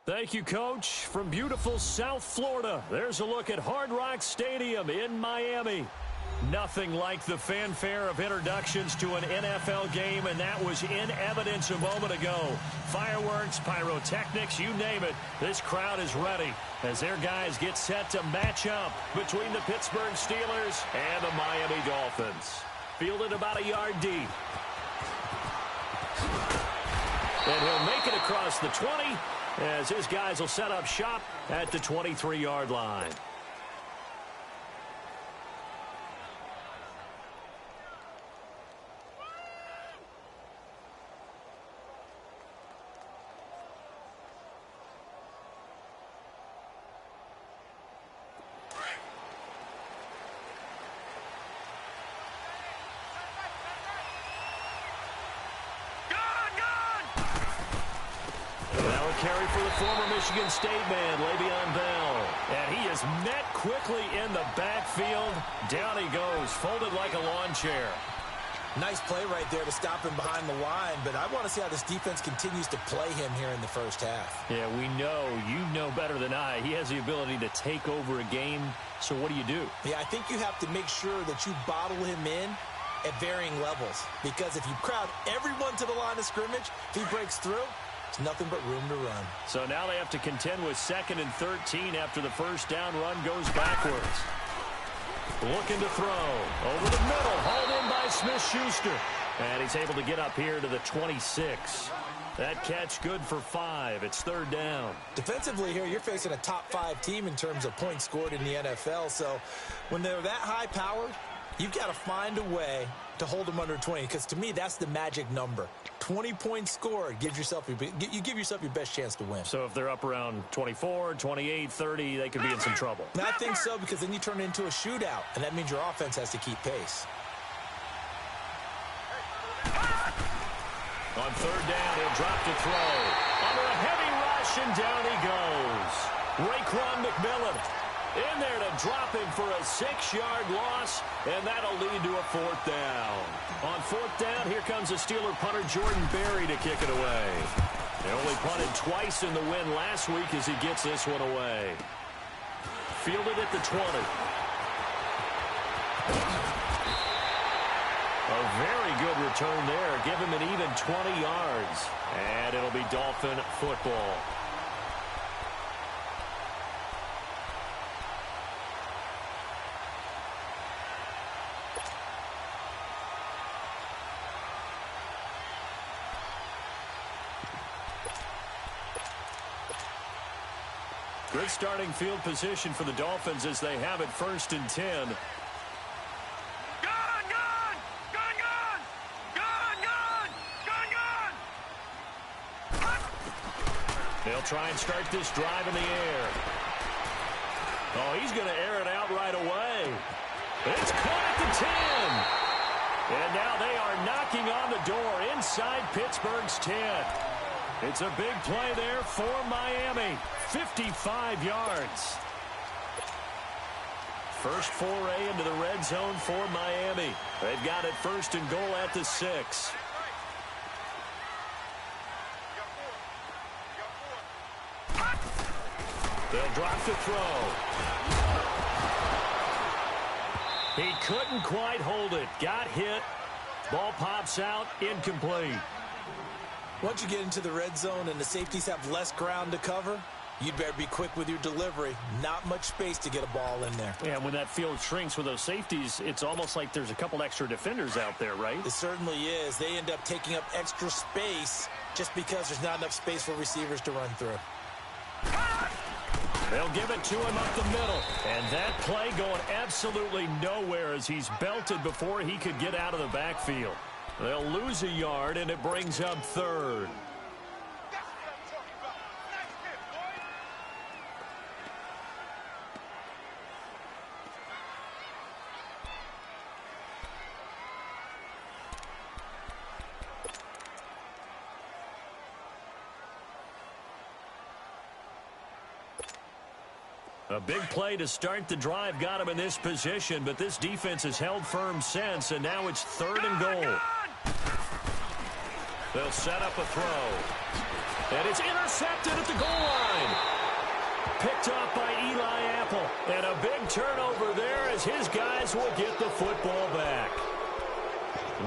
Thank you, Coach. From beautiful South Florida, there's a look at Hard Rock Stadium in Miami. Nothing like the fanfare of introductions to an NFL game, and that was in evidence a moment ago. Fireworks, pyrotechnics, you name it. This crowd is ready as their guys get set to match up between the Pittsburgh Steelers and the Miami Dolphins. Fielded about a yard deep. And he'll make it across the 20 as his guys will set up shop at the 23-yard line. Carry for the former Michigan State man, Le'Veon Bell. And he is met quickly in the backfield. Down he goes, folded like a lawn chair. Nice play right there to stop him behind the line, but I want to see how this defense continues to play him here in the first half. Yeah, we know. You know better than I. He has the ability to take over a game, so what do? Yeah, I think you have to make sure that you bottle him in at varying levels, because if you crowd everyone to the line of scrimmage, if he breaks through, it's nothing but room to run. So now they have to contend with 2nd and 13 after the first down run goes backwards. Looking to throw. Over the middle. Hauled in by Smith-Schuster. And he's able to get up here to the 26. That catch good for 5. It's 3rd down. Defensively here, you're facing a top 5 team in terms of points scored in the NFL. So when they're that high powered, you've got to find a way to hold them under 20, because to me, that's the magic number. 20 points scored, you give yourself your best chance to win. So if they're up around 24, 28, 30, they could be in some trouble. And I think so, because then you turn it into a shootout, and that means your offense has to keep pace. On 3rd down, he'll drop to throw. Under a heavy rush, and down he goes. Raekwon McMillan in there to drop him for a 6-yard loss, and that'll lead to a 4th down. On 4th down, here comes the Steeler punter Jordan Berry to kick it away. They only punted twice in the win last week as he gets this one away. Fielded at the 20. A very good return there. Give him an even 20 yards. And it'll be Dolphin football. Good starting field position for the Dolphins as they have it 1st and 10. They'll try and start this drive in the air. Oh, he's going to air it out right away. It's caught at the 10. And now they are knocking on the door inside Pittsburgh's 10. It's a big play there for Miami. 55 yards. First foray into the red zone for Miami. They've got it 1st and goal at the 6. They'll drop to throw. He couldn't quite hold it. Got hit. Ball pops out. Incomplete. Once you get into the red zone and the safeties have less ground to cover, you'd better be quick with your delivery. Not much space to get a ball in there. Yeah, when that field shrinks with those safeties, it's almost like there's a couple extra defenders out there, right? It certainly is. They end up taking up extra space just because there's not enough space for receivers to run through. They'll give it to him up the middle. And that play going absolutely nowhere as he's belted before he could get out of the backfield. They'll lose a yard, and it brings up 3rd. A big play to start the drive got him in this position, but this defense has held firm since, and now it's 3rd and goal. They'll set up a throw. And it's intercepted at the goal line. Picked off by Eli Apple. And a big turnover there as his guys will get the football back.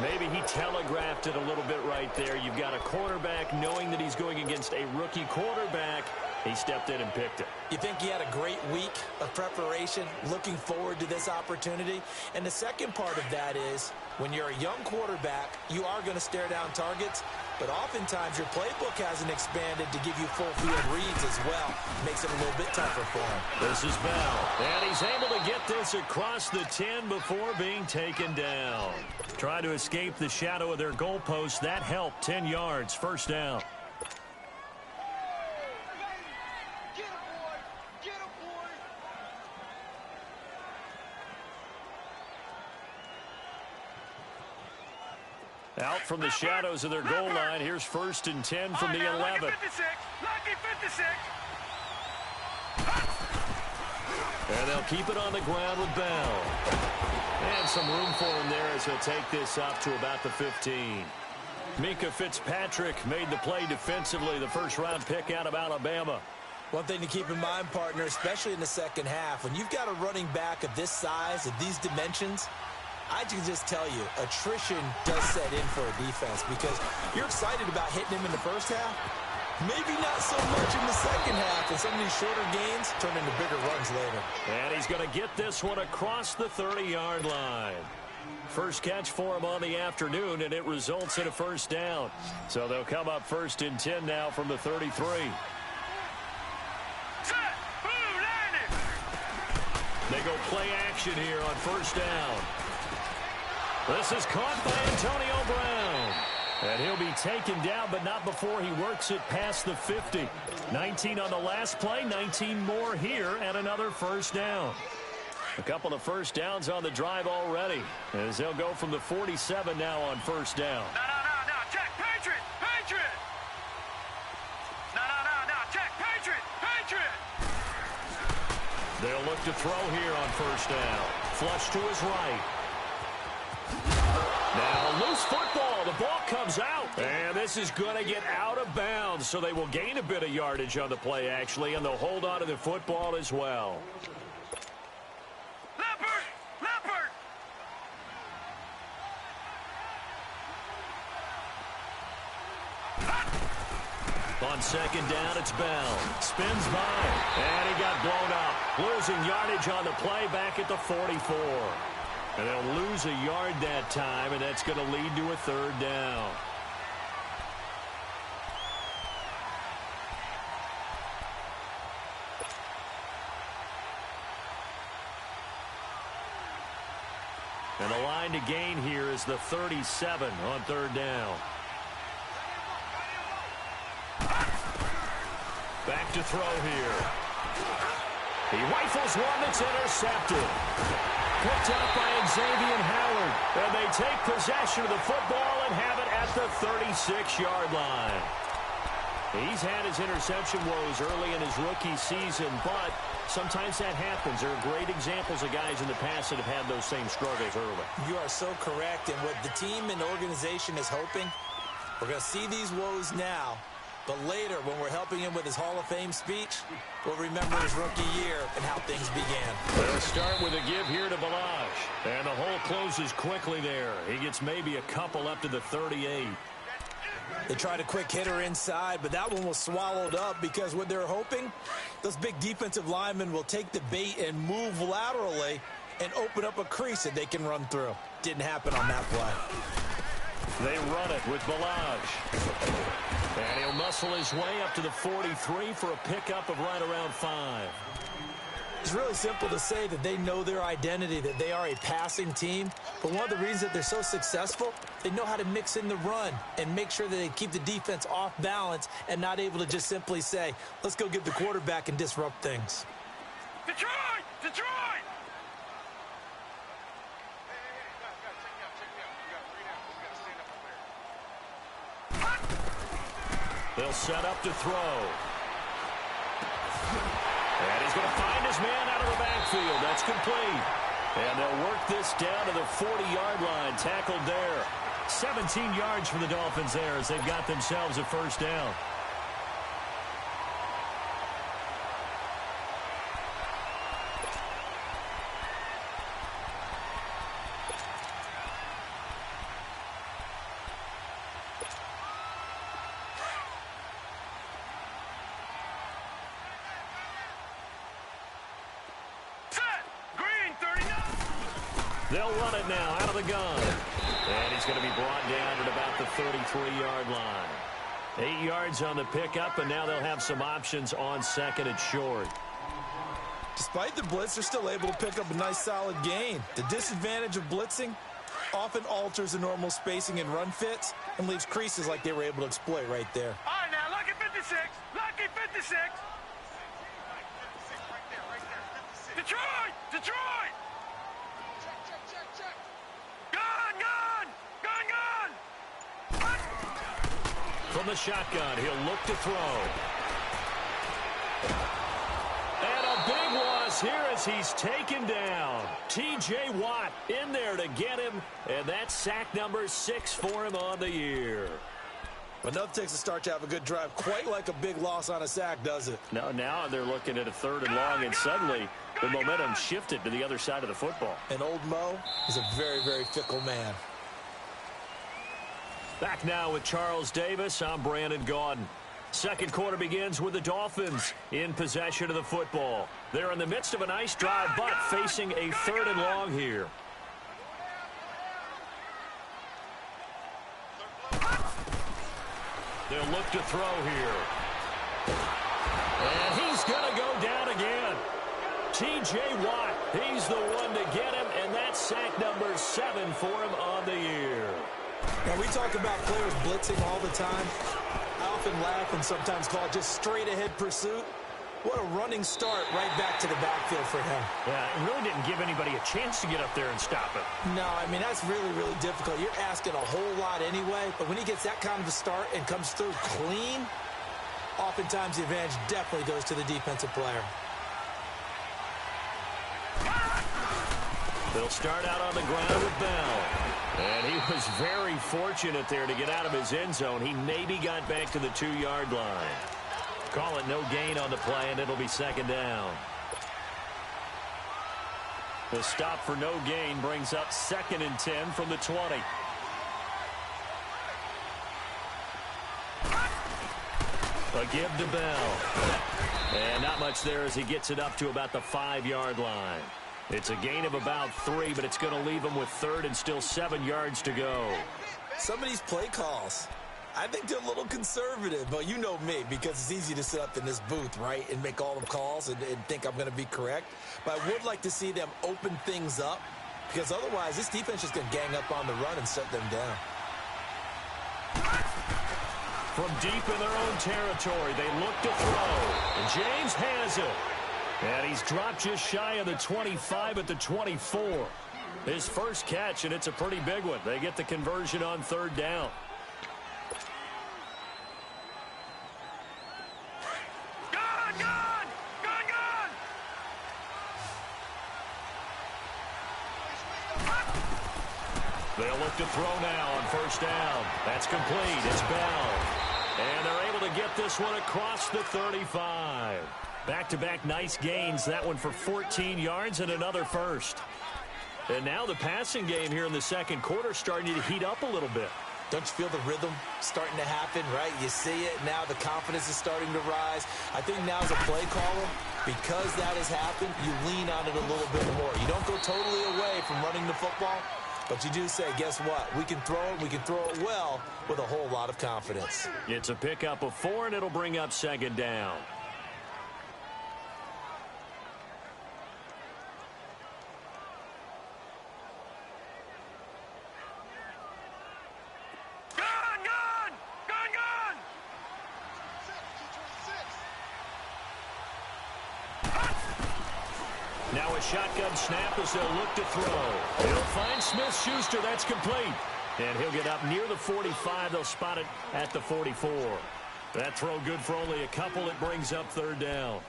Maybe he telegraphed it a little bit right there. You've got a quarterback knowing that he's going against a rookie quarterback. He stepped in and picked it. You think he had a great week of preparation, looking forward to this opportunity? And the second part of that is, when you're a young quarterback, you are going to stare down targets, but oftentimes your playbook hasn't expanded to give you full field reads as well. Makes it a little bit tougher for him. This is Bell, and he's able to get this across the 10 before being taken down. Trying to escape the shadow of their goalpost. That helped. 10 yards, first down. Out from the shadows of their goal line. Here's 1st and 10 from the 11. And they'll keep it on the ground with Bell. And some room for him there as he'll take this up to about the 15. Mika Fitzpatrick made the play defensively, the first-round pick out of Alabama. One thing to keep in mind, partner, especially in the second half, when you've got a running back of this size, of these dimensions, I can just tell you, attrition does set in for a defense because you're excited about hitting him in the first half. Maybe not so much in the second half, and some of these shorter gains turn into bigger runs later. And he's going to get this one across the 30-yard line. First catch for him on the afternoon, and it results in a first down. So they'll come up 1st and 10 now from the 33. They go play action here on first down. This is caught by Antonio Brown. And he'll be taken down, but not before he works it past the 50. 19 on the last play, 19 more here, and another first down. A couple of first downs on the drive already, as they'll go from the 47 now on first down. No, check, Patriot! No, check, Patriot! They'll look to throw here on first down. Flush to his right. Now, loose football. The ball comes out. And this is going to get out of bounds, so they will gain a bit of yardage on the play, actually, and they'll hold on to the football as well. Leopard! On second down, it's Bell. Spins by, and he got blown up. Losing yardage on the play back at the 44. And they'll lose a yard that time, and that's going to lead to a third down. And the line to gain here is the 37 on third down. Back to throw here. He rifles one that's intercepted. Picked up by Xavier Howard. And they take possession of the football and have it at the 36-yard line. He's had his interception woes early in his rookie season, but sometimes that happens. There are great examples of guys in the past that have had those same struggles early. You are so correct. And what the team and organization is hoping, we're going to see these woes now. But later, when we're helping him with his Hall of Fame speech, we'll remember his rookie year and how things began. They'll start with a give here to Balaj. And the hole closes quickly there. He gets maybe a couple up to the 38. They tried a quick hitter inside, but that one was swallowed up because what they're hoping, those big defensive linemen will take the bait and move laterally and open up a crease that they can run through. Didn't happen on that play. They run it with Balaj. And he'll muscle his way up to the 43 for a pickup of right around 5. It's really simple to say that they know their identity, that they are a passing team. But one of the reasons that they're so successful, they know how to mix in the run and make sure that they keep the defense off balance and not able to just simply say, let's go get the quarterback and disrupt things. Detroit! They'll set up to throw. And he's going to find his man out of the backfield. That's complete. And they'll work this down to the 40-yard line. Tackled there. 17 yards for the Dolphins there as they've got themselves a first down. They'll run it now out of the gun. And he's going to be brought down at about the 33-yard line. 8 yards on the pickup, and now they'll have some options on second and short. Despite the blitz, they're still able to pick up a nice solid gain. The disadvantage of blitzing often alters the normal spacing and run fits and leaves creases like they were able to exploit right there. All right, now, lucky 56. Lucky 56. Detroit! Detroit! Gun! Gun! Gun! Gun! From the shotgun, he'll look to throw. And a big loss here as he's taken down. T.J. Watt in there to get him, and that's sack number 6 for him on the year. Enough takes a start to have a good drive. Quite like a big loss on a sack, does it? Now they're looking at a 3rd and long, and suddenly the momentum shifted to the other side of the football. And old Mo is a very, very fickle man. Back now with Charles Davis, I'm Brandon Gaudin. Second quarter begins with the Dolphins in possession of the football. They're in the midst of a nice drive, but facing a 3rd and long here. They'll look to throw here. And he's going to go down again. T.J. Watt, he's the one to get him, and that's sack number 7 for him on the year. Now, we talk about players blitzing all the time. I often laugh and sometimes call it just straight-ahead pursuit. What a running start right back to the backfield for him. Yeah, it really didn't give anybody a chance to get up there and stop it. No, I mean, that's really, really difficult. You're asking a whole lot anyway, but when he gets that kind of a start and comes through clean, oftentimes the advantage definitely goes to the defensive player. They'll start out on the ground with Bell. And he was very fortunate there to get out of his end zone. He maybe got back to the 2-yard line. Call it no gain on the play, and it'll be 2nd down. The stop for no gain brings up 2nd and 10 from the 20. A give to Bell. And not much there as he gets it up to about the 5-yard line. It's a gain of about 3, but it's going to leave him with 3rd and still 7 yards to go. Some of these play calls, I think they're a little conservative, but you know me, because it's easy to sit up in this booth, right, and make all the calls and think I'm going to be correct. But I would like to see them open things up, because otherwise this defense is going to gang up on the run and shut them down. From deep in their own territory, they look to throw. And James has it. And he's dropped just shy of the 25 at the 24. His first catch, and it's a pretty big one. They get the conversion on 3rd down. Gun! Gun! Gun! Gun! They'll look to throw now on 1st down. That's complete. It's Bell. And they're able to get this one across the 35. Back-to-back nice gains. That one for 14 yards and another first. And now the passing game here in the second quarter starting to heat up a little bit. Don't you feel the rhythm starting to happen, right? You see it. Now the confidence is starting to rise. I think now as a play caller, because that has happened, you lean on it a little bit more. You don't go totally away from running the football, but you do say, guess what? We can throw it. We can throw it well with a whole lot of confidence. It's a pickup of 4, and it'll bring up 2nd down. Now a shotgun snap as they'll look to throw. He'll find Smith-Schuster. That's complete. And he'll get up near the 45. They'll spot it at the 44. That throw good for only a couple. It brings up 3rd down.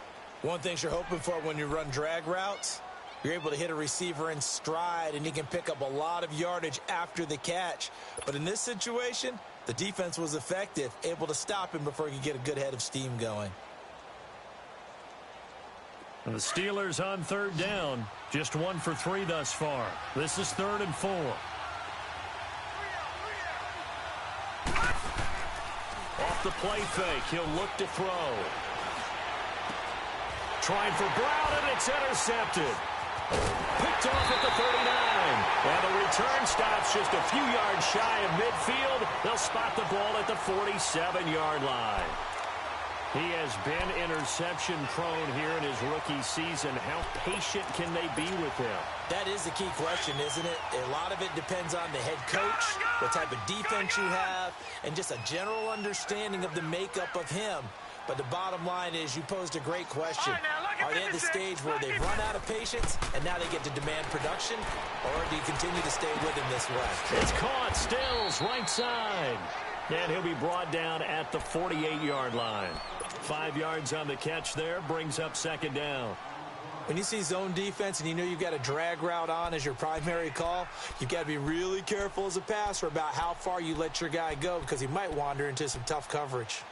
One thing you're hoping for when you run drag routes, you're able to hit a receiver in stride, and he can pick up a lot of yardage after the catch. But in this situation, the defense was effective, able to stop him before he could get a good head of steam going. The Steelers on 3rd down. Just 1 for 3 thus far. This is 3rd and 4. Off the play fake, he'll look to throw. Trying for Brown, and it's intercepted. Picked off at the 39. And the return stops just a few yards shy of midfield. They'll spot the ball at the 47-yard line. He has been interception-prone here in his rookie season. How patient can they be with him? That is the key question, isn't it? A lot of it depends on the head coach, what type of defense you have, and just a general understanding of the makeup of him. But the bottom line is you posed a great question. Are they at the stage where they've run out of patience and now they get to demand production? Or do you continue to stay with him this way? It's caught. Stills, right side. And he'll be brought down at the 48-yard line. 5 yards on the catch there, brings up second down. When you see zone defense and you know you've got a drag route on as your primary call, you've got to be really careful as a passer about how far you let your guy go because he might wander into some tough coverage.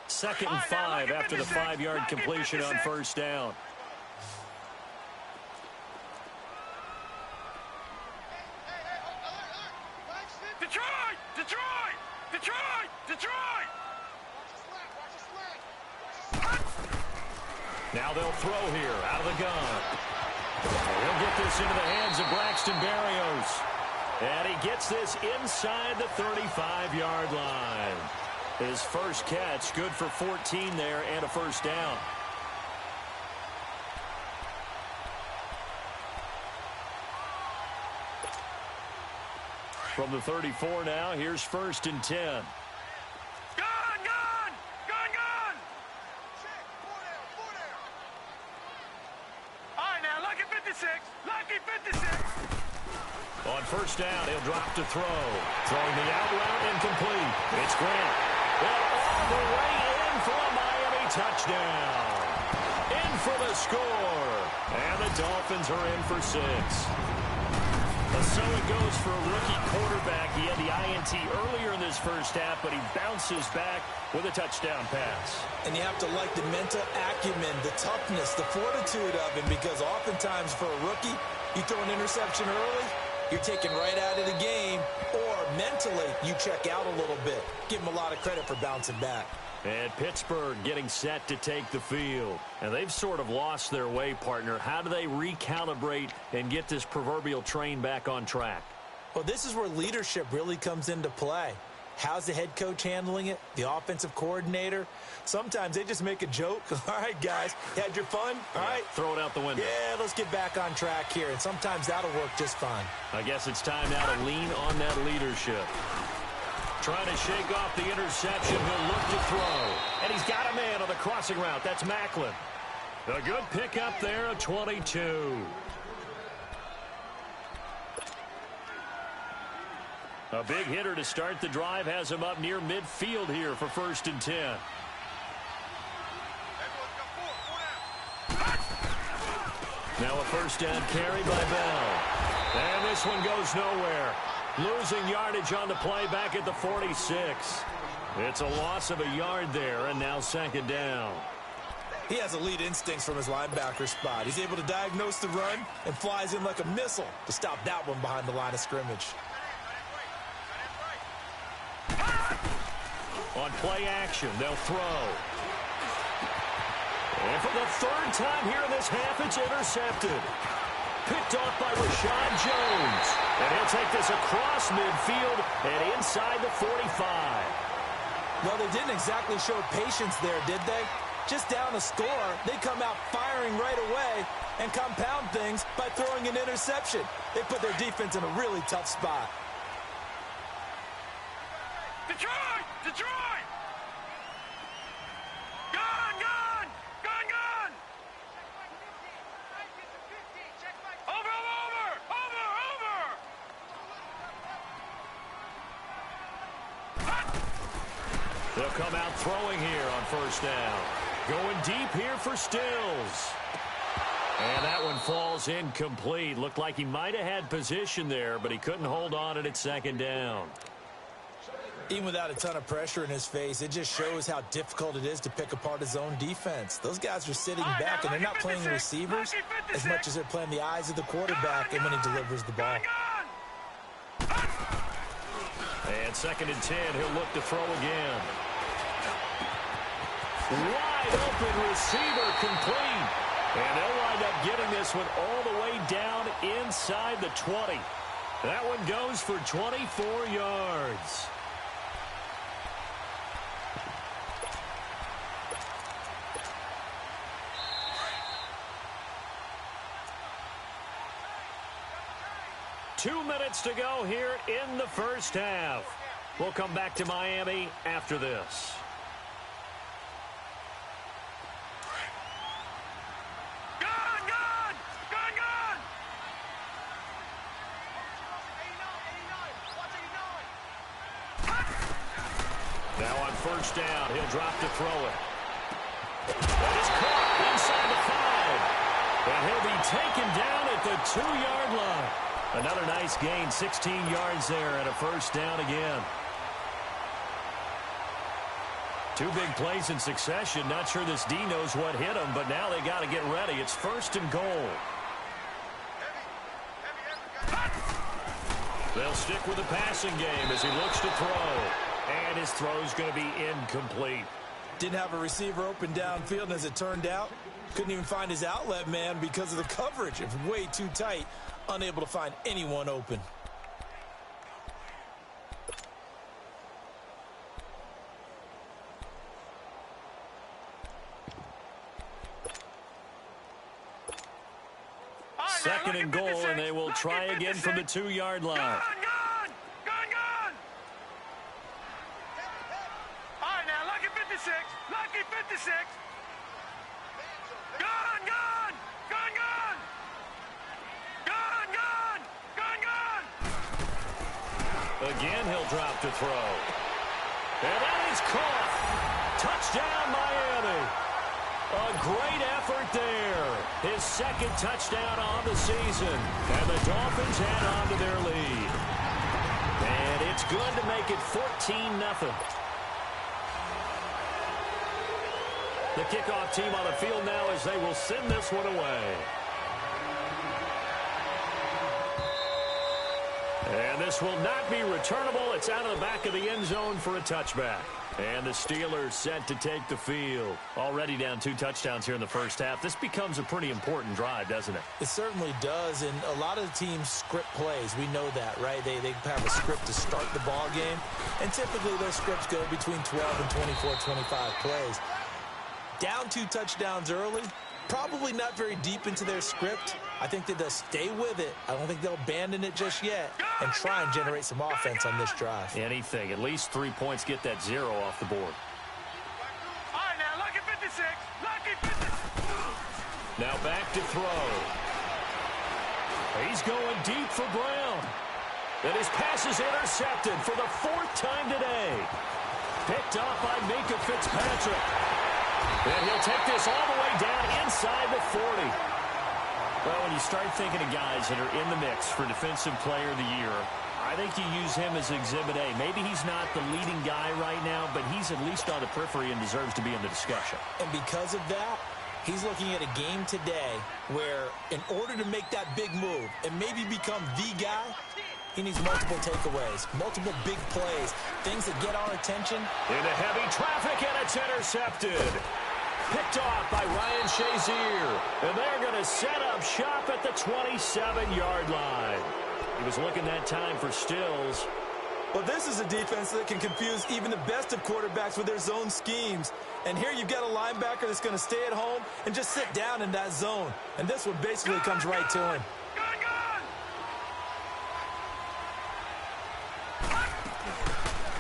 2nd and 5 after the 5-yard completion on first down. Detroit! Detroit! Detroit! Detroit! Now they'll throw here out of the gun. He'll get this into the hands of Braxton Berrios. And he gets this inside the 35-yard line. His first catch, good for 14 there and a first down. From the 34 now, here's 1st and 10. Gun! Gun! Gun! Gun! All right, now, lucky 56. Lucky 56. On first down, he'll drop to throw. Throwing the out route incomplete. It's Grant. And all the way in for a Miami touchdown. In for the score. And the Dolphins are in for 6. So it goes for a rookie quarterback. He had the INT earlier in this first half, but he bounces back with a touchdown pass. And you have to like the mental acumen, the toughness, the fortitude of him, because oftentimes for a rookie, you throw an interception early, you're taken right out of the game, or mentally you check out a little bit. Give him a lot of credit for bouncing back. And Pittsburgh getting set to take the field. And they've sort of lost their way, partner. How do they recalibrate and get this proverbial train back on track? Well, this is where leadership really comes into play. How's the head coach handling it? The offensive coordinator? Sometimes they just make a joke. All right, guys, had your fun? All right. Throw it out the window. Yeah, let's get back on track here. And sometimes that'll work just fine. I guess it's time now to lean on that leadership. Trying to shake off the interception. He'll look to throw. And he's got a man on the crossing route. That's Macklin. A good pickup there, a 22. A big hitter to start the drive has him up near midfield here for 1st and 10. Now a first down carry by Bell. And this one goes nowhere. Losing yardage on the play back at the 46. It's a loss of a yard there, and now 2nd down. He has elite instincts from his linebacker spot. He's able to diagnose the run and flies in like a missile to stop that one behind the line of scrimmage. On play action, they'll throw. And for the 3rd time here in this half, it's intercepted. Picked off by Rashad Jones. And he'll take this across midfield and inside the 45. Well, they didn't exactly show patience there, did they? Just down a score, they come out firing right away and compound things by throwing an interception. They put their defense in a really tough spot. Detroit! Detroit! Gun! Gun! Gun! Gun! Over! Over! Over! Over! They'll come out throwing here on first down. Going deep here for Stills. And that one falls incomplete. Looked like he might have had position there, but he couldn't hold on at 2nd down. Even without a ton of pressure in his face, it just shows how difficult it is to pick apart his own defense. Those guys are sitting back, and they're not playing receivers as much as they're playing the eyes of the quarterback and when he delivers the ball. And 2nd and 10, he'll look to throw again. Wide open receiver complete. And they'll wind up getting this one all the way down inside the 20. That one goes for 24 yards. Two minutes to go here in the first half. We'll come back to Miami after this. Now on first down, he'll drop to throw it. That is caught inside the 5. And he'll be taken down at the 2-yard line. Another nice gain, 16 yards there and a first down again. Two big plays in succession. Not sure this D knows what hit him, but now they got to get ready. It's first and goal. They'll stick with the passing game as he looks to throw. And his throw's going to be incomplete. Didn't have a receiver open downfield, and as it turned out, couldn't even find his outlet man because of the coverage. It's way too tight, unable to find anyone open. Second and goal, and they will try again from the 2-yard line. Lucky 56. Gone. Again, he'll drop to throw. And that is caught. Touchdown, Miami. A great effort there. His second touchdown on the season. And the Dolphins head on to their lead. And it's good to make it 14-0. The kickoff team on the field now as they will send this one away. And this will not be returnable. It's out of the back of the end zone for a touchback. And the Steelers set to take the field. Already down 2 touchdowns here in the first half. This becomes a pretty important drive, doesn't it? It certainly does, and a lot of the teams script plays. We know that, right? They have a script to start the ball game, and typically those scripts go between 12 and 24, 25 plays. Down 2 touchdowns early, probably not very deep into their script. I think that they'll stay with it. I don't think they'll abandon it just yet and try and generate some offense on this drive. Anything. At least 3 points, get that 0 off the board. All right, now, lucky 56. Lucky 56. Now back to throw. He's going deep for Brown. And his pass is intercepted for the 4th time today. Picked off by Minkah Fitzpatrick. And he'll take this all the way down inside the 40. Well, when you start thinking of guys that are in the mix for Defensive Player of the Year, I think you use him as Exhibit A. Maybe he's not the leading guy right now, but he's at least on the periphery and deserves to be in the discussion. And because of that, he's looking at a game today where in order to make that big move and maybe become the guy, he needs multiple takeaways, multiple big plays, things that get our attention. Into heavy traffic, and it's intercepted. Picked off by Ryan Shazier. And they're going to set up shop at the 27-yard line. He was looking that time for Stills. Well, this is a defense that can confuse even the best of quarterbacks with their zone schemes. And here you've got a linebacker that's going to stay at home and just sit down in that zone. And this one basically comes right to him.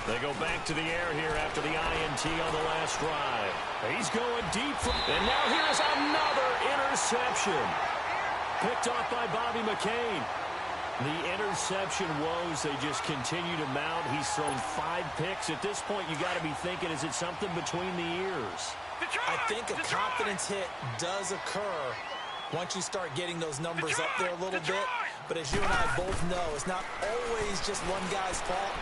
They go back to the air here after the INT on the last drive. He's going deep. And now here's another interception. Picked off by Bobby McCain. The interception woes, they just continue to mount. He's thrown 5 picks. At this point, you got to be thinking, is it something between the ears? I think a confidence hit does occur once you start getting those numbers up there a little bit. But as you and I both know, it's not always just one guy's fault.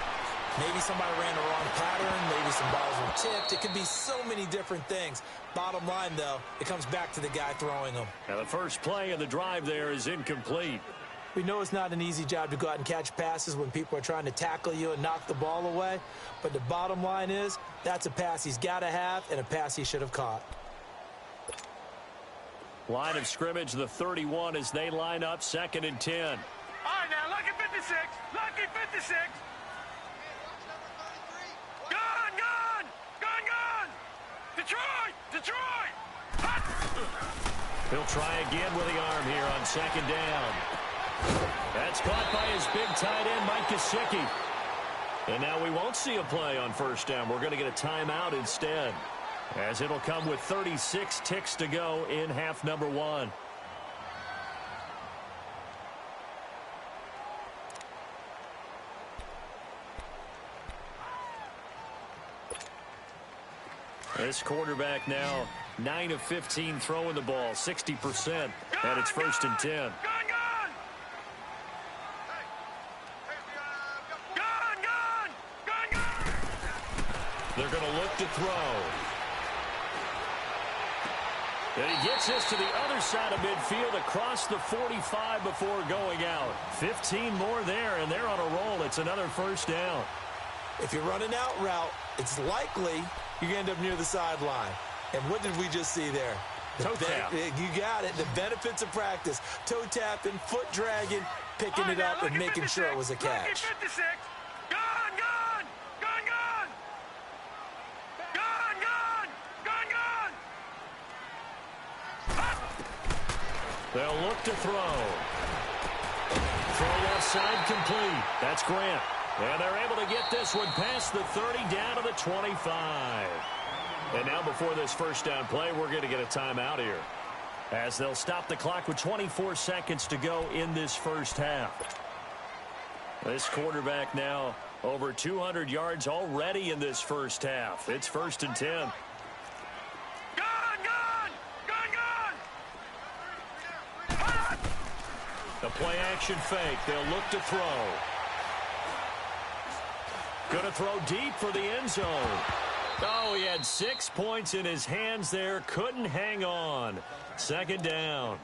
Maybe somebody ran the wrong pattern. Maybe some balls were tipped. It could be so many different things. Bottom line, though, it comes back to the guy throwing them. Now, the first play of the drive there is incomplete. We know it's not an easy job to go out and catch passes when people are trying to tackle you and knock the ball away. But the bottom line is, that's a pass he's got to have and a pass he should have caught. Line of scrimmage, the 31 as they line up 2nd and 10. All right, now, lucky 56. Lucky 56. Gun, gun! Gun, gun! Detroit! Detroit! Hot! He'll try again with the arm here on 2nd down. That's caught by his big tight end, Mike Gesicki. And now we won't see a play on 1st down. We're going to get a timeout instead, as it'll come with 36 ticks to go in half number 1. This quarterback now 9 of 15 throwing the ball, 60%, and it's 1st and 10. Gun, gun! Gun, gun! Gun, gun! They're going to look to throw. And he gets this to the other side of midfield across the 45 before going out. 15 more there, and they're on a roll. It's another 1st down. If you're running out route, it's likely you're going to end up near the sideline. And what did we just see there? Toe tap. You got it. The benefits of practice. Toe tapping, foot dragging, picking it up, and making sure it was a catch. Lucky 56. Gun, gun! Gun, gun! Gun, gun! Gun, gun! Hot! They'll look to throw. Throw left side complete. That's Grant. And they're able to get this one past the 30 down to the 25. And now before this 1st down play, we're going to get a timeout here, as they'll stop the clock with 24 seconds to go in this 1st half. This quarterback now over 200 yards already in this 1st half. It's 1st and 10. Gun, gun! Gun, gun! Hot! The play action fake. They'll look to throw. Going to throw deep for the end zone. Oh, he had 6 points in his hands there. Couldn't hang on. 2nd down.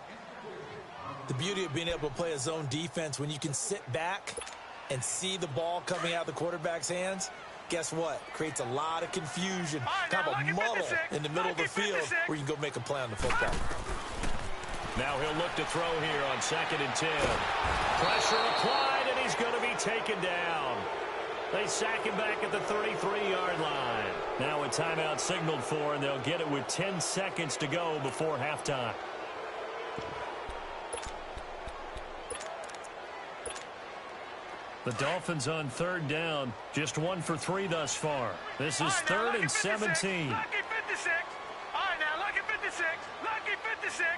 The beauty of being able to play a zone defense, when you can sit back and see the ball coming out of the quarterback's hands, guess what? Creates a lot of confusion, kind of a muddle in the middle of the field where you can go make a play on the football. Now he'll look to throw here on 2nd and 10. Pressure applied, and he's going to be taken down. They sack him back at the 33-yard line. Now a timeout signaled for, and they'll get it with 10 seconds to go before halftime. The Dolphins on 3rd down, just 1 for 3 thus far. This is 3rd and 17. Lucky 56. All right, now, lucky 56. Lucky 56.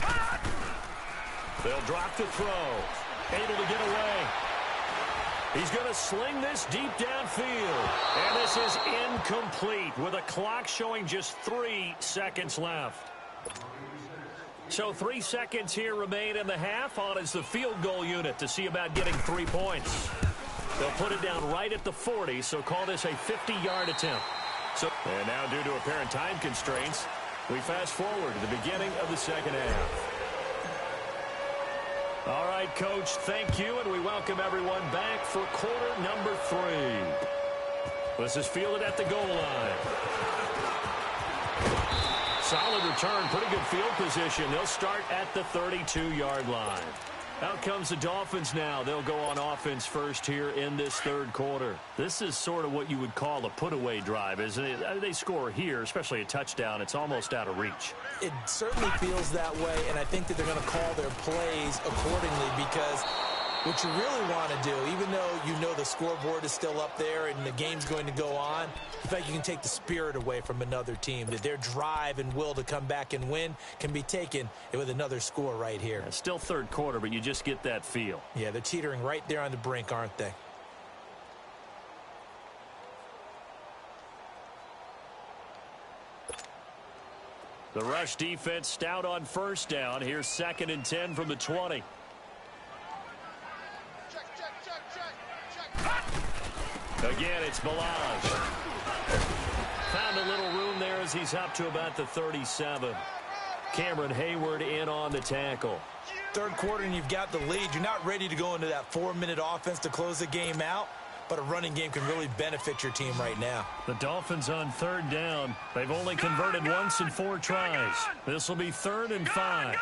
Hot! They'll drop the throw. Able to get away. He's going to sling this deep downfield. And this is incomplete with a clock showing just 3 seconds left. So 3 seconds here remain in the half. On is the field goal unit to see about getting 3 points. They'll put it down right at the 40, so call this a 50-yard attempt. And now, due to apparent time constraints, we fast forward to the beginning of the 2nd half. All right, Coach, thank you, and we welcome everyone back for quarter number 3. This is fielded at the goal line. Solid return, pretty good field position. They'll start at the 32-yard line. Out comes the Dolphins now. They'll go on offense first here in this 3rd quarter. This is sort of what you would call a put-away drive, isn't it? They score here, especially a touchdown. It's almost out of reach. It certainly feels that way, and I think that they're going to call their plays accordingly, because what you really want to do, even though you know the scoreboard is still up there and the game's going to go on, in fact, you can take the spirit away from another team, that their drive and will to come back and win can be taken with another score right here. Yeah, still 3rd quarter, but you just get that feel. Yeah, they're teetering right there on the brink, aren't they? The rush defense stout on 1st down. Here's 2nd and 10 from the 20. Again, it's Balaj. Found a little room there as he's up to about the 37. Cameron Hayward in on the tackle. 3rd quarter and you've got the lead. You're not ready to go into that 4-minute offense to close the game out. but a running game can really benefit your team right now. The Dolphins on third down. They've only converted once in 4 tries. This will be 3rd and 5. Gone!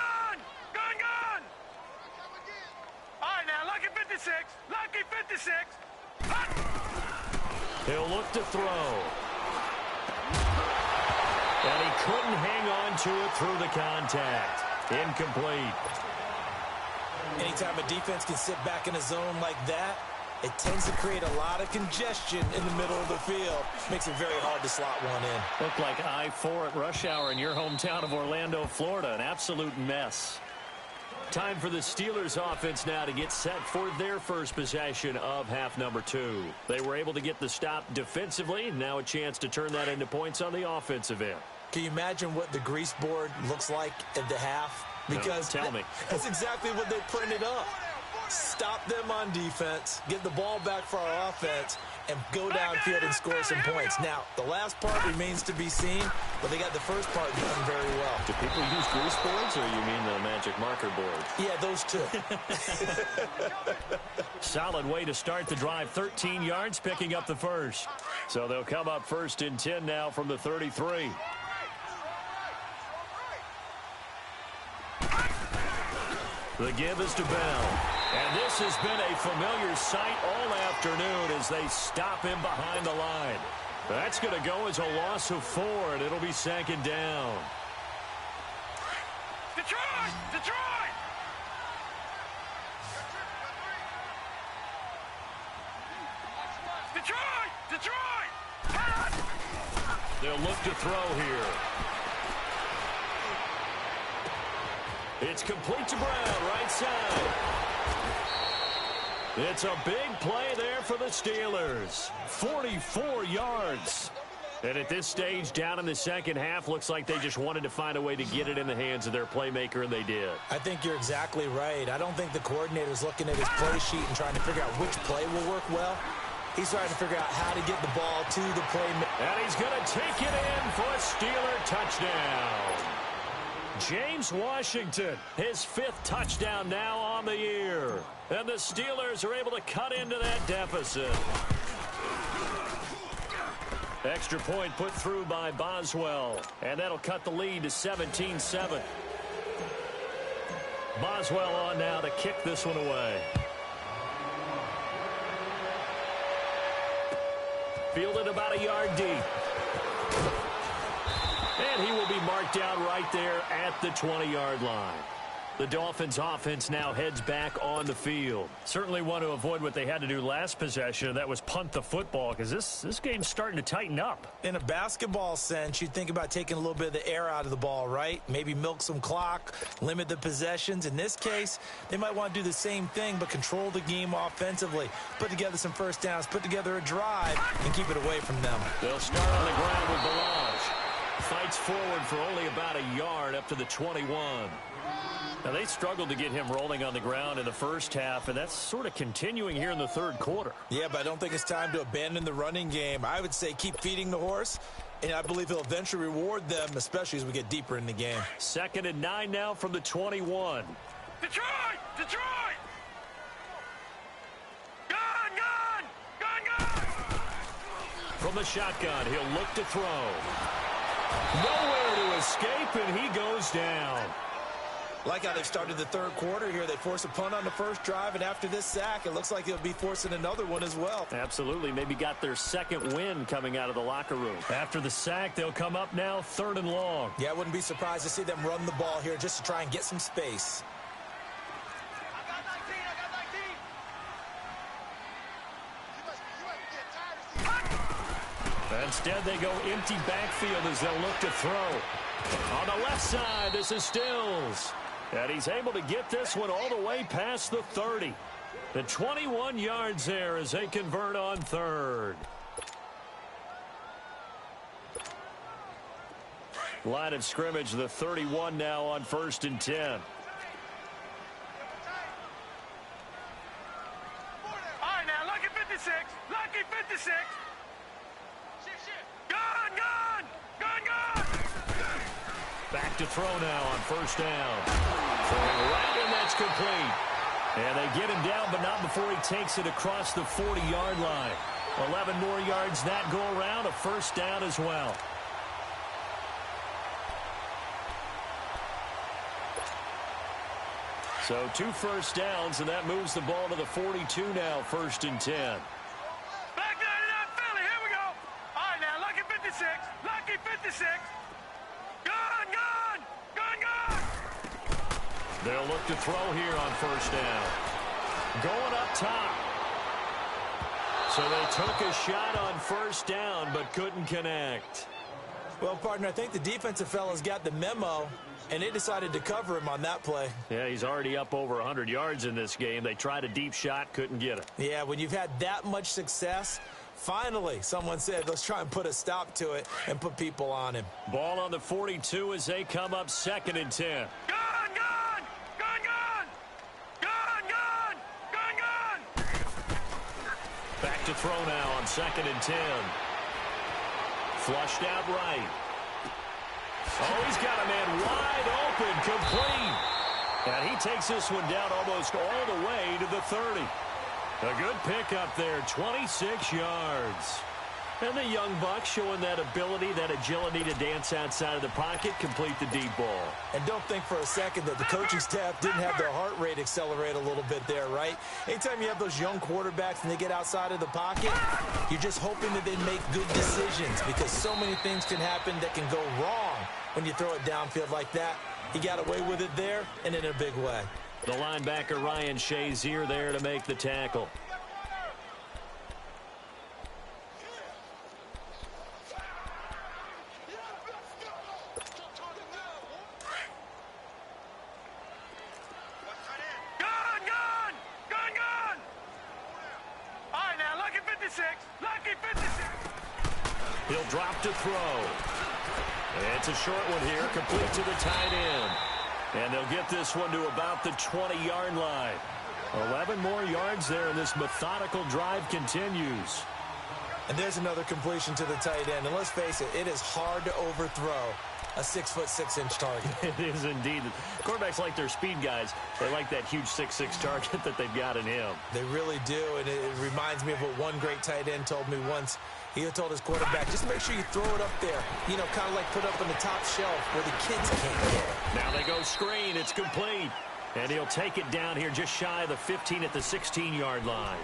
All right, now, lucky 56. Lucky 56. He'll look to throw. And he couldn't hang on to it through the contact. Incomplete. Anytime a defense can sit back in a zone like that, it tends to create a lot of congestion in the middle of the field. Makes it very hard to slot one in. Looked like I-4 at rush hour in your hometown of Orlando, Florida. An absolute mess. Time for the Steelers offense now to get set for their first possession of half number 2. They were able to get the stop defensively. Now a chance to turn that into points on the offensive end. Can you imagine what the grease board looks like at the half? Because no, tell me. That's exactly what they printed up. Stop them on defense, get the ball back for our offense, and go downfield and score some points. Now, the last part remains to be seen, but they got the first part done very well. Do people use grease boards, or you mean the magic marker board? Yeah, those two. Solid way to start the drive. 13 yards, picking up the first. So they'll come up 1st and 10 now from the 33. The give is to Bell. And this has been a familiar sight all afternoon as they stop him behind the line. That's going to go as a loss of 4, and it'll be 2nd down. Detroit! Detroit! Detroit! Detroit! They'll look to throw here. It's complete to Brown, right side. It's a big play there for the Steelers. 44 yards. And at this stage, down in the second half, looks like they just wanted to find a way to get it in the hands of their playmaker, and they did. I think you're exactly right. I don't think the coordinator's looking at his play sheet and trying to figure out which play will work well. He's trying to figure out how to get the ball to the playmaker. And he's going to take it in for a Steeler touchdown. James Washington, his 5th touchdown now on the year. And the Steelers are able to cut into that deficit. Extra point put through by Boswell. And that'll cut the lead to 17-7. Boswell on now to kick this one away. Fielded about a yard deep. And he will be marked down right there at the 20-yard line. The Dolphins offense now heads back on the field. Certainly want to avoid what they had to do last possession, and that was punt the football, because this game's starting to tighten up. In a basketball sense, you'd think about taking a little bit of the air out of the ball, right? Maybe milk some clock, limit the possessions. In this case, they might want to do the same thing, but control the game offensively. Put together some first downs, put together a drive, and keep it away from them. They'll start on the ground with Balaj. Fights forward for only about a yard up to the 21. Now, they struggled to get him rolling on the ground in the first half, and that's sort of continuing here in the third quarter. Yeah, but I don't think it's time to abandon the running game. I would say keep feeding the horse, and I believe he'll eventually reward them, especially as we get deeper in the game. 2nd and 9 now from the 21. Detroit! Detroit! Gone! Gone! Gone! Gone! From the shotgun, he'll look to throw. Nowhere to escape, and he goes down. Like how they started the third quarter here. They force a punt on the first drive, and after this sack, it looks like they'll be forcing another one as well. Absolutely. Maybe got their 2nd win coming out of the locker room. After the sack, they'll come up now 3rd and long. Yeah, I wouldn't be surprised to see them run the ball here just to try and get some space. I got 19. Instead, they go empty backfield as they'll look to throw. On the left side, this is Stills. And he's able to get this one all the way past the 30. The 21 yards there as they convert on 3rd. Line of scrimmage, the 31 now on 1st and 10. All right, now, lucky 56. Lucky 56. Gone! Gone! Gone! Gone! Back to throw now on 1st down. Throwing right, and that's complete. And they get him down, but not before he takes it across the 40-yard line. 11 more yards that go around, a first down as well. So 2 first downs, and that moves the ball to the 42 now, 1st and 10. Back 99 Philly, here we go. All right, now, lucky 56, lucky 56. Gun, gun, gun, gun. They'll look to throw here on 1st down. Going up top. So they took a shot on 1st down, but couldn't connect. Well, partner, I think the defensive fellas got the memo, and they decided to cover him on that play. Yeah, he's already up over 100 yards in this game. They tried a deep shot, couldn't get it. Yeah, when you've had that much success, finally someone said, let's try and put a stop to it and put people on him. Ball on the 42 as they come up 2nd and 10. Gun, gun, gun, gun. Gun, gun, gun, gun. Back to throw now on 2nd and 10. Flushed out right. Oh, he's got a man wide open, complete. And he takes this one down almost all the way to the 30. A good pickup there, 26 yards. And the young buck showing that ability, that agility to dance outside of the pocket, complete the deep ball. And don't think for a second that the coaching staff didn't have their heart rate accelerate a little bit there, right? Anytime you have those young quarterbacks and they get outside of the pocket, you're just hoping that they make good decisions, because so many things can happen that can go wrong when you throw it downfield like that. He got away with it there and in a big way. The linebacker Ryan Shazier there to make the tackle. He'll drop to throw. It's a short one here, complete to the tight end. And they'll get this one to about the 20-yard line. 11 more yards there, and this methodical drive continues. And there's another completion to the tight end. And let's face it, it is hard to overthrow a 6'6" target. It is indeed. Quarterbacks like their speed guys. They like that huge 6'6" target that they've got in him. They really do, and it reminds me of what one great tight end told me once. He told his quarterback, just make sure you throw it up there. You know, kind of like put up on the top shelf where the kids can't get it. Now they go screen. It's complete. And he'll take it down here just shy of the 15 at the 16-yard line.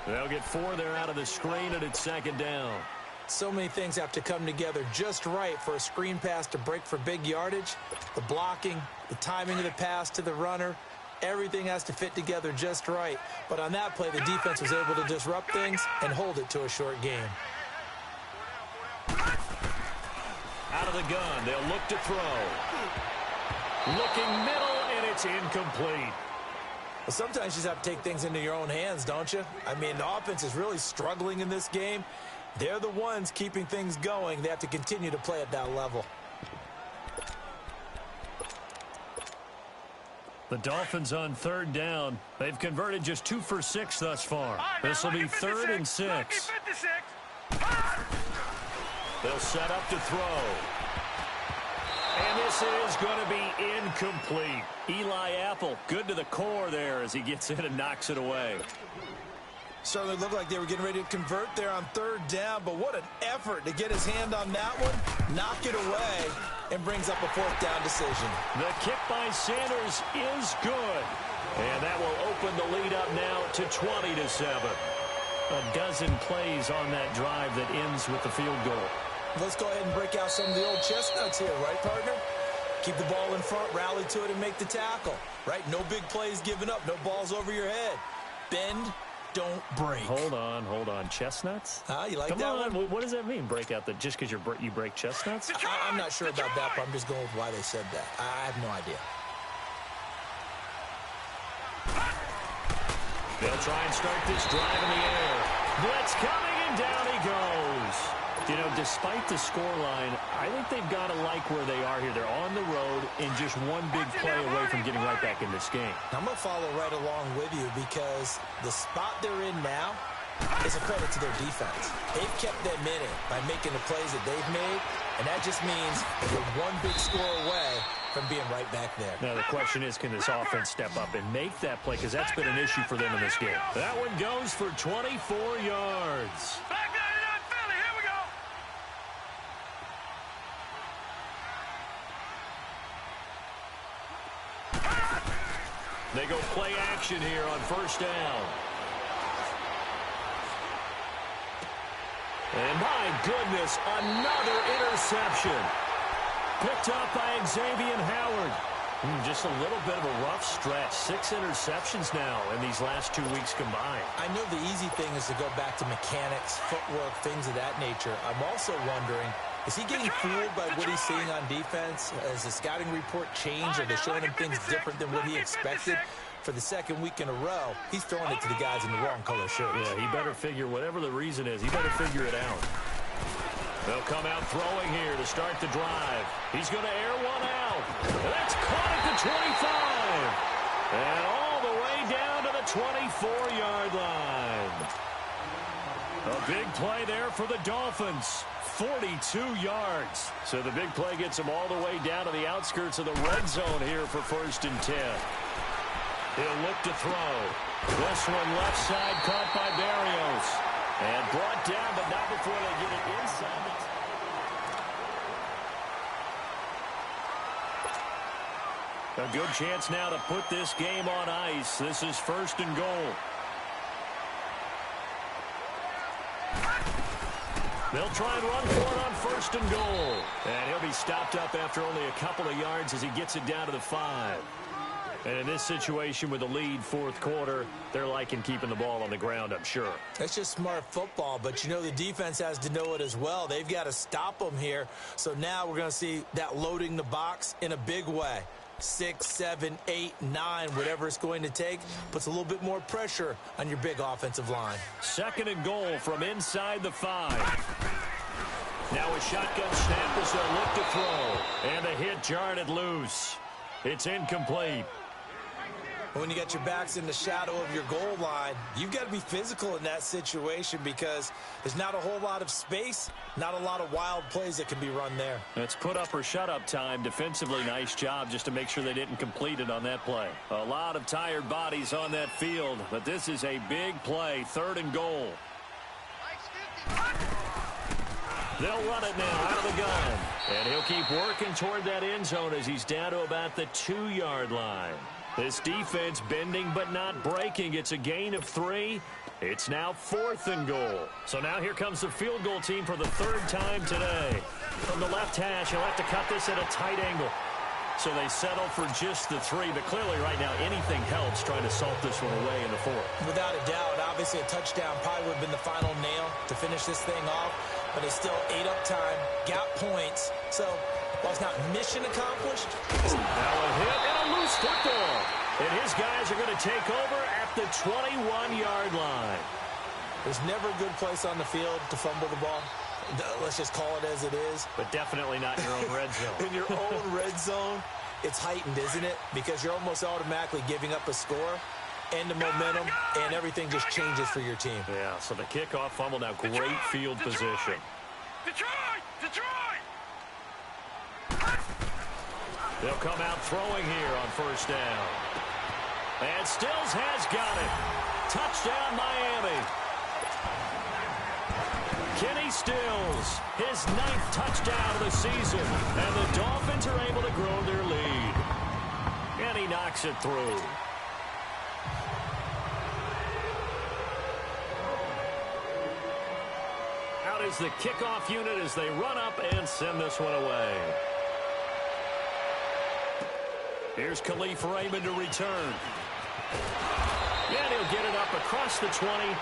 They'll get 4 there out of the screen, and it's 2nd down. So many things have to come together just right for a screen pass to break for big yardage. The blocking, the timing of the pass to the runner, everything has to fit together just right. But on that play, the defense was able to disrupt things and hold it to a short game. Out of the gun, they'll look to throw. Looking middle, and it's incomplete. Well, sometimes you just have to take things into your own hands, don't you? I mean, the offense is really struggling in this game. They're the ones keeping things going. They have to continue to play at that level. The Dolphins on 3rd down. They've converted just 2 for 6 thus far. This will be 3rd and 6. They'll set up to throw. And this is going to be incomplete. Eli Apple, good to the core there as he gets in and knocks it away. Certainly looked like they were getting ready to convert there on 3rd down, but what an effort to get his hand on that one, knock it away, and brings up a 4th down decision. The kick by Sanders is good. And that will open the lead up now to 20-7. A dozen plays on that drive that ends with the field goal. Let's go ahead and break out some of the old chestnuts here, right, partner? Keep the ball in front, rally to it, and make the tackle, right? No big plays given up, no balls over your head. Bend, don't break. Hold on. Chestnuts? You like Come that on. one? What does that mean, break out? Just because you break chestnuts? I'm not sure about that, but I'm just going with why they said that. I have no idea. They'll try and start this drive in the air. Blitz coming, and down he goes. You know, despite the scoreline, I think they've got to like where they are here. They're on the road and just one big play away from getting right back in this game. I'm going to follow right along with you because the spot they're in now is a credit to their defense. They've kept them in it by making the plays that they've made, and that just means they're one big score away from being right back there. Now, the question is, can this offense step up and make that play? Because that's been an issue for them in this game. That one goes for 24 yards. Back 99 Philly, here we go. They go play action here on first down. And my goodness, another interception. Picked up by Xavier Howard. Just a little bit of a rough stretch. 6 interceptions now in these last 2 weeks combined. I know the easy thing is to go back to mechanics, footwork, things of that nature. I'm also wondering, is he getting fooled by what he's seeing on defense? Has the scouting report changed? Are they showing him things different than what he expected? For the second week in a row, he's throwing it to the guys in the wrong color shirts. Yeah, he better figure, whatever the reason is, he better figure it out. They'll come out throwing here to start the drive. He's going to air one out. That's caught at the 25. And all the way down to the 24-yard line. A big play there for the Dolphins. 42 yards. So the big play gets them all the way down to the outskirts of the red zone here for 1st and 10. He'll look to throw. This one left side caught by Barrios. And brought down, but not before they get it inside the... A good chance now to put this game on ice. This is 1st and goal. They'll try and run for it on 1st and goal. And he'll be stopped up after only a couple of yards as he gets it down to the 5. And in this situation with the lead 4th quarter, they're liking keeping the ball on the ground, I'm sure. That's just smart football, but you know the defense has to know it as well. They've got to stop them here. So now we're going to see that loading the box in a big way. 6, 7, 8, 9, whatever it's going to take, puts a little bit more pressure on your big offensive line. 2nd and goal from inside the 5. Now a shotgun snap as they'll look to throw. And the hit jarred it loose. It's incomplete. When you got your backs in the shadow of your goal line, you've got to be physical in that situation because there's not a whole lot of space, not a lot of wild plays that can be run there. It's put up or shut up time. Defensively, nice job just to make sure they didn't complete it on that play. A lot of tired bodies on that field, but this is a big play. 3rd and goal. They'll run it now out of the gun. And he'll keep working toward that end zone as he's down to about the 2-yard line. This defense bending but not breaking. It's a gain of 3. It's now 4th and goal. So now here comes the field goal team for the 3rd time today. From the left hash, he'll have to cut this at a tight angle. So they settle for just the 3. But clearly right now anything helps trying to salt this one away in the 4th. Without a doubt, obviously a touchdown probably would have been the final nail to finish this thing off. But it's still ate up time, got points. So while it's not mission accomplished. Now a hit and a loose football. And his guys are going to take over at the 21-yard line. There's never a good place on the field to fumble the ball. Let's just call it as it is. But definitely not in your own red zone. In your own red zone, it's heightened, isn't it? Because you're almost automatically giving up a score and the momentum, and everything just changes for your team. Yeah, so the kickoff fumble now, great field position. Detroit! Detroit! They'll come out throwing here on 1st down. And Stills has got it. Touchdown, Miami. Kenny Stills, his 9th touchdown of the season. And the Dolphins are able to grow their lead. And he knocks it through. Out is the kickoff unit as they run up and send this one away. Here's Khalif Raymond to return. And he'll get it up across the 20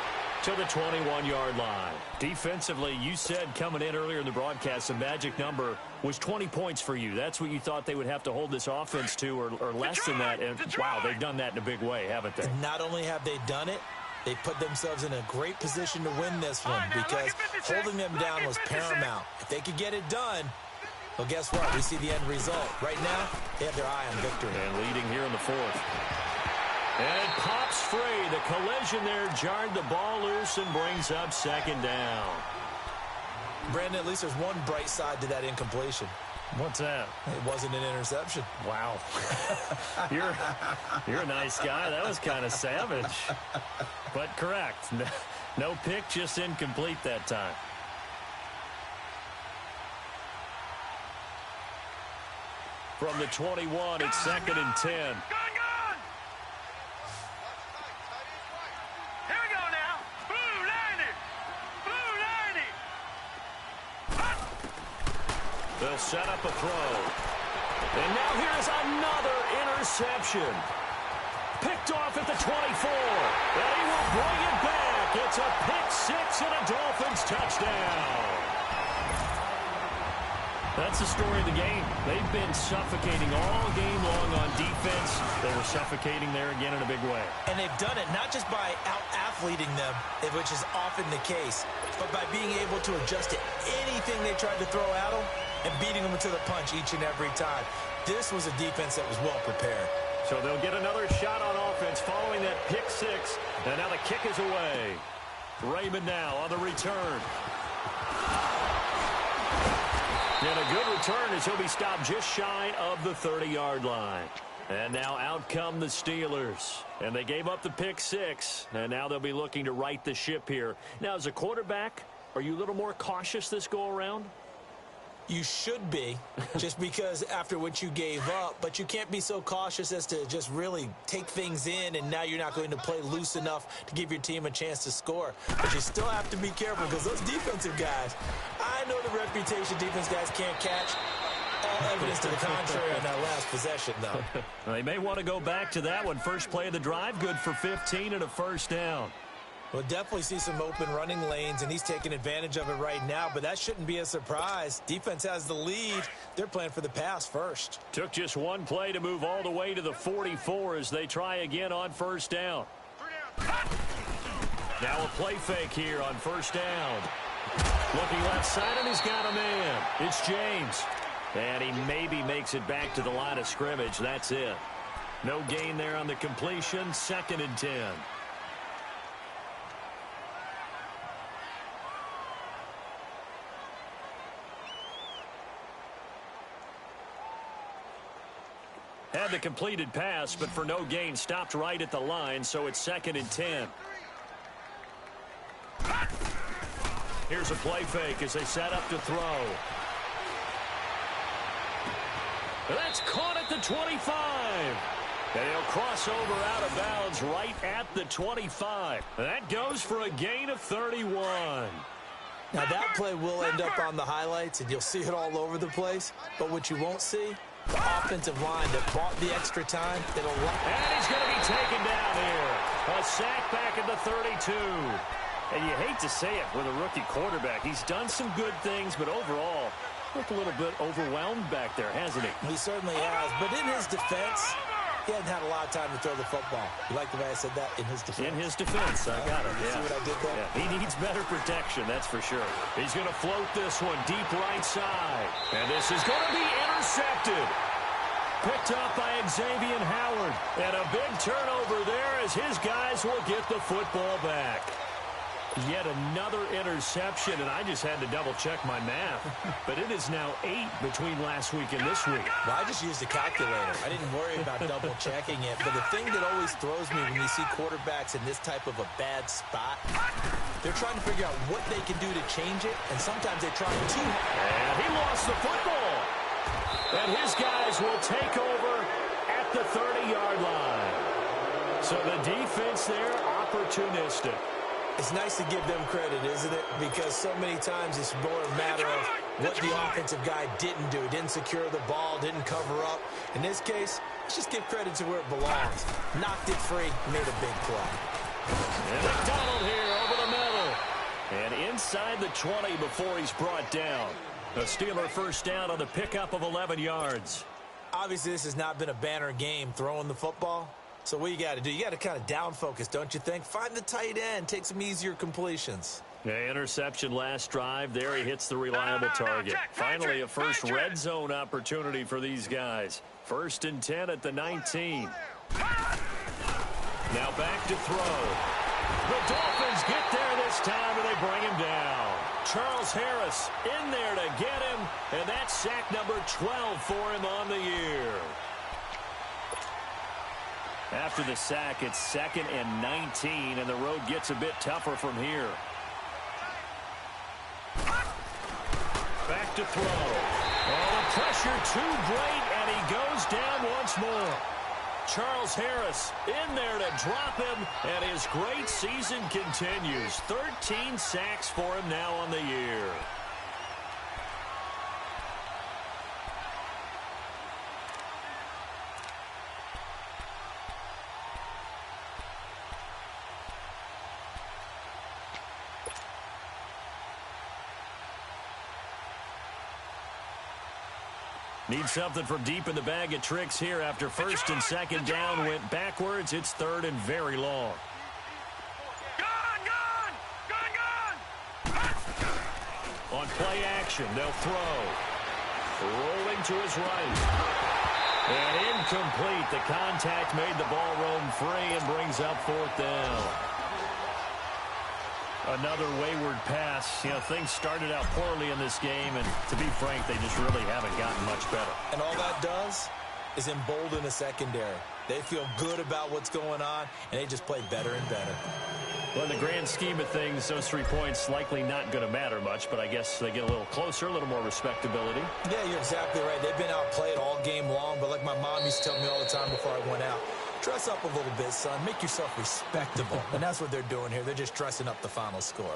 to the 21-yard line. Defensively, you said coming in earlier in the broadcast, the magic number was 20 points for you. That's what you thought they would have to hold this offense to or less than that. And wow, they've done that in a big way, haven't they? Not only have they done it, they put themselves in a great position to win this one because holding them down was paramount. If they could get it done, well, guess what? We see the end result. Right now, they have their eye on victory. And leading here in the 4th. And it pops free. The collision there jarred the ball loose and brings up 2nd down. Brandon, at least there's one bright side to that incompletion. What's that? It wasn't an interception. Wow. You're a nice guy. That was kind of savage. But correct. No pick, just incomplete that time. From the 21, it's 2nd and 10. Gone! Here we go now. Blue 90. They'll set up a throw. And now here's another interception. Picked off at the 24. And he will bring it back. It's a pick-6 and a Dolphins touchdown. That's the story of the game. They've been suffocating all game long on defense. They were suffocating there again in a big way. And they've done it not just by out-athleting them, which is often the case, but by being able to adjust to anything they tried to throw at them and beating them to the punch each and every time. This was a defense that was well prepared. So they'll get another shot on offense following that pick-6. And now the kick is away. Raymond now on the return. And a good return as he'll be stopped just shy of the 30-yard line. And now out come the Steelers. And they gave up the pick-6. And now they'll be looking to right the ship here. Now, as a quarterback, are you a little more cautious this go-around? You should be, just because after what you gave up, but you can't be so cautious as to just really take things in, and now you're not going to play loose enough to give your team a chance to score. But you still have to be careful because those defensive guys, I know the reputation defense guys can't catch. All evidence to the contrary on that last possession, though. They may want to go back to that one. First play of the drive, good for 15 and a first down. We'll definitely see some open running lanes, and he's taking advantage of it right now, but that shouldn't be a surprise. Defense has the lead. They're playing for the pass first. Took just one play to move all the way to the 44 as they try again on first down. Now a play fake here on first down. Looking left side, and he's got a man. It's James. And he maybe makes it back to the line of scrimmage. That's it. No gain there on the completion. 2nd and 10. Had the completed pass, but for no gain, stopped right at the line, so it's 2nd and 10. Here's a play fake as they set up to throw. That's caught at the 25. And he'll cross over out of bounds right at the 25. That goes for a gain of 31. Now that play will end up on the highlights, and you'll see it all over the place. But what you won't see, the offensive line that bought the extra time. And he's going to be taken down here. A sack back at the 32. And you hate to say it with a rookie quarterback. He's done some good things, but overall, looked a little bit overwhelmed back there, hasn't he? He certainly has. But in his defense, he hasn't had a lot of time to throw the football. You like the way I said that? In his defense. In his defense. I got it. See what I did there? Yeah, he needs better protection, that's for sure. He's going to float this one deep right side. And this is going to be intercepted. Picked up by Xavier Howard. And a big turnover there as his guys will get the football back. Yet another interception, and I just had to double-check my math. But it is now 8 between last week and this week. Well, I just used a calculator. I didn't worry about double-checking it. But the thing that always throws me when you see quarterbacks in this type of a bad spot, they're trying to figure out what they can do to change it, and sometimes they try too hard. And he lost the football. And his guys will take over at the 30-yard line. So the defense there, opportunistic. It's nice to give them credit, isn't it? Because so many times it's more a matter of what the offensive guy didn't do. Didn't secure the ball, didn't cover up. In this case, let's just give credit to where it belongs. Knocked it free, made a big play. And McDonald here over the middle. And inside the 20 before he's brought down. A Steeler first down on the pickup of 11 yards. Obviously, this has not been a banner game throwing the football. So what you got to do, you got to kind of down focus, don't you think? Find the tight end, take some easier completions. Yeah, interception last drive. There he hits the reliable target. Finally, a first red zone opportunity for these guys. 1st and 10 at the 19. Now back to throw. The Dolphins get there this time, and they bring him down. Charles Harris in there to get him, and that's sack number 12 for him on the year. After the sack, it's 2nd and 19, and the road gets a bit tougher from here. Back to throw. Oh, the pressure too great, and he goes down once more. Charles Harris in there to drop him, and his great season continues. 13 sacks for him now on the year. Need something from deep in the bag of tricks here after 1st and 2nd down went backwards. It's 3rd and very long. On play action, they'll throw. Rolling to his right. And incomplete. The contact made the ball roam free and brings up 4th down. Another wayward pass. You know, things started out poorly in this game, and to be frank, they just really haven't gotten much better. And all that does is embolden the secondary. They feel good about what's going on, and they just play better and better. Well, in the grand scheme of things, those 3 points likely not going to matter much, but I guess they get a little closer, a little more respectability. Yeah, you're exactly right. They've been outplayed all game long, but like my mom used to tell me all the time before I went out, dress up a little bit, son. Make yourself respectable. And that's what they're doing here. They're just dressing up the final score.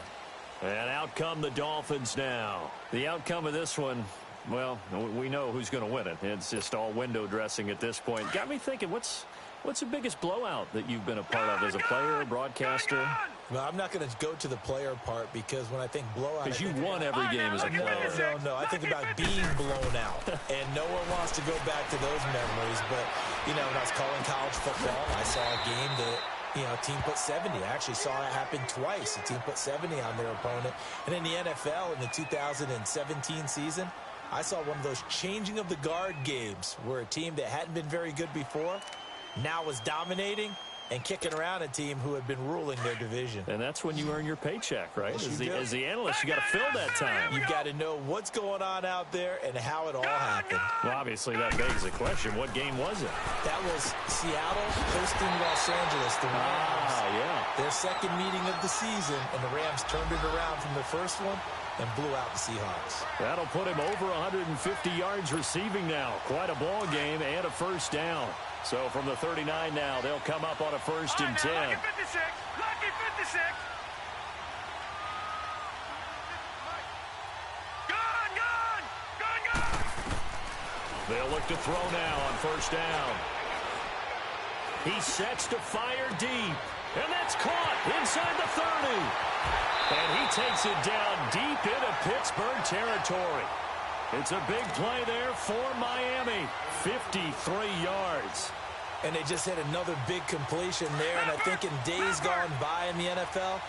And out come the Dolphins now. The outcome of this one, well, we know who's going to win it. It's just all window dressing at this point. Got me thinking, what's the biggest blowout that you've been a part of as a player, broadcaster? Well, I'm not going to go to the player part because when I think blowout... Because you won every game as a player. No. I think about being blown out. And no one wants to go back to those memories. But, you know, when I was calling college football, I saw a game that, you know, a team put 70. I actually saw it happen twice. A team put 70 on their opponent. And in the NFL, in the 2017 season, I saw one of those changing of the guard games where a team that hadn't been very good before now was dominating and kicking around a team who had been ruling their division. And that's when you earn your paycheck, right? As the analyst, you got to fill that time. You've got to know what's going on out there and how it all happened. Well, obviously, that begs the question, what game was it? That was Seattle hosting Los Angeles, the Rams. Yeah. Their 2nd meeting of the season, and the Rams turned it around from the first one and blew out the Seahawks. That'll put him over 150 yards receiving now. Quite a ball game and a 1st down. So from the 39 now, they'll come up on a 1st and 10. Lucky 56. Lucky 56. Gone. They'll look to throw now on 1st down. He sets to fire deep. And that's caught inside the 30. And he takes it down deep into Pittsburgh territory. It's a big play there for Miami. 53 yards. And they just hit another big completion there. And I think in days gone by in the NFL,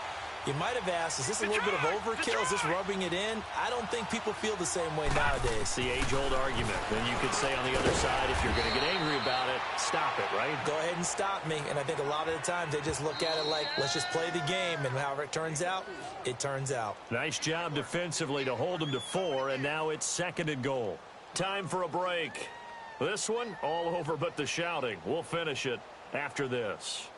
you might have asked, is this a little bit of overkill? Is this rubbing it in? I don't think people feel the same way nowadays. The age-old argument. Then you could say on the other side, if you're going to get angry about it, stop it, right? Go ahead and stop me. And I think a lot of the times they just look at it like, let's just play the game. And however it turns out, it turns out. Nice job defensively to hold them to 4, and now it's 2nd and goal. Time for a break. This one, all over but the shouting. We'll finish it after this.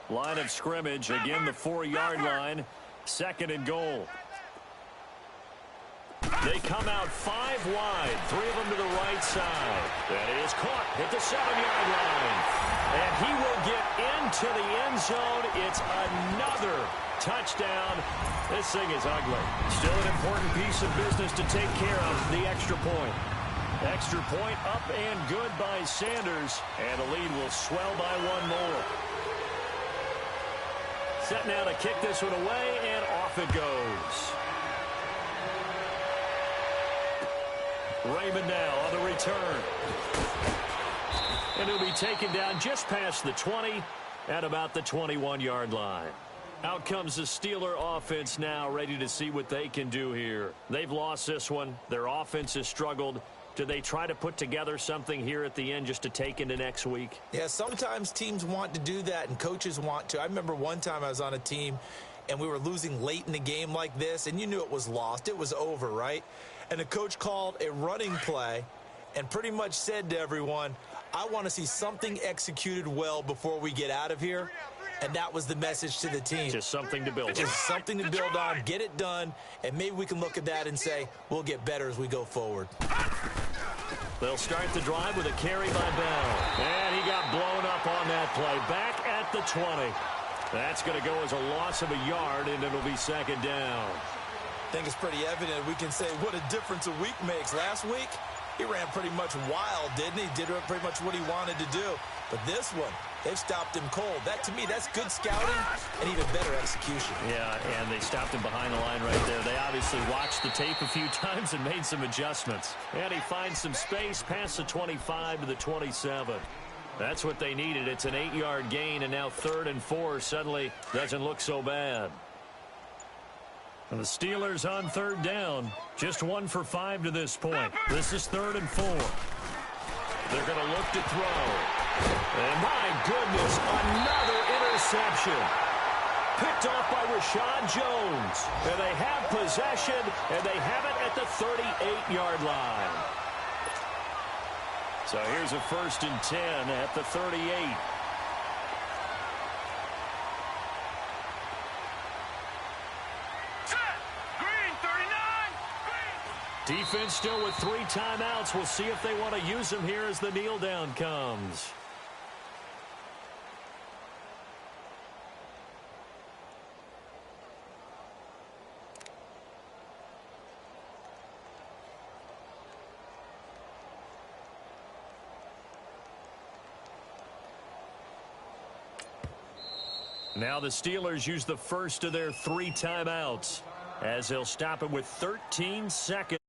Line of scrimmage, again the 4-yard line, 2nd and goal. They come out 5 wide, 3 of them to the right side. That is caught at the 7-yard line. And he will get into the end zone. It's another touchdown. This thing is ugly. Still an important piece of business to take care of, the extra point. Extra point up and good by Sanders. And the lead will swell by 1 more. Set now to kick this one away, and off it goes. Raymond now on the return. And he'll be taken down just past the 20 at about the 21-yard line. Out comes the Steeler offense now, ready to see what they can do here. They've lost this one. Their offense has struggled. Do they try to put together something here at the end just to take into next week? Yeah, sometimes teams want to do that and coaches want to. I remember one time I was on a team and we were losing late in the game like this, and you knew it was lost. It was over, right? And the coach called a running play and pretty much said to everyone, I want to see something executed well before we get out of here. And that was the message to the team. Just something to build on. Just something to build on, get it done, and maybe we can look at that and say, we'll get better as we go forward. They'll start the drive with a carry by Bell. And he got blown up on that play. Back at the 20. That's going to go as a loss of a yard, and it'll be second down. I think it's pretty evident. We can say what a difference a week makes. Last week, he ran pretty much wild, didn't he? Did pretty much what he wanted to do. But this one, they've stopped him cold. That, to me, that's good scouting and even better execution. Yeah, and they stopped him behind the line right there. They obviously watched the tape a few times and made some adjustments. And he finds some space past the 25 to the 27. That's what they needed. It's an 8-yard gain, and now 3rd and 4 suddenly doesn't look so bad. And the Steelers on 3rd down. Just 1 for 5 to this point. This is 3rd and 4. They're going to look to throw. And my goodness, another interception. Picked off by Rashad Jones. And they have possession, and they have it at the 38-yard line. So here's a 1st and 10 at the 38. Defense still with 3 timeouts. We'll see if they want to use them here as the kneel down comes. Now the Steelers use the first of their 3 timeouts as they'll stop it with 13 seconds.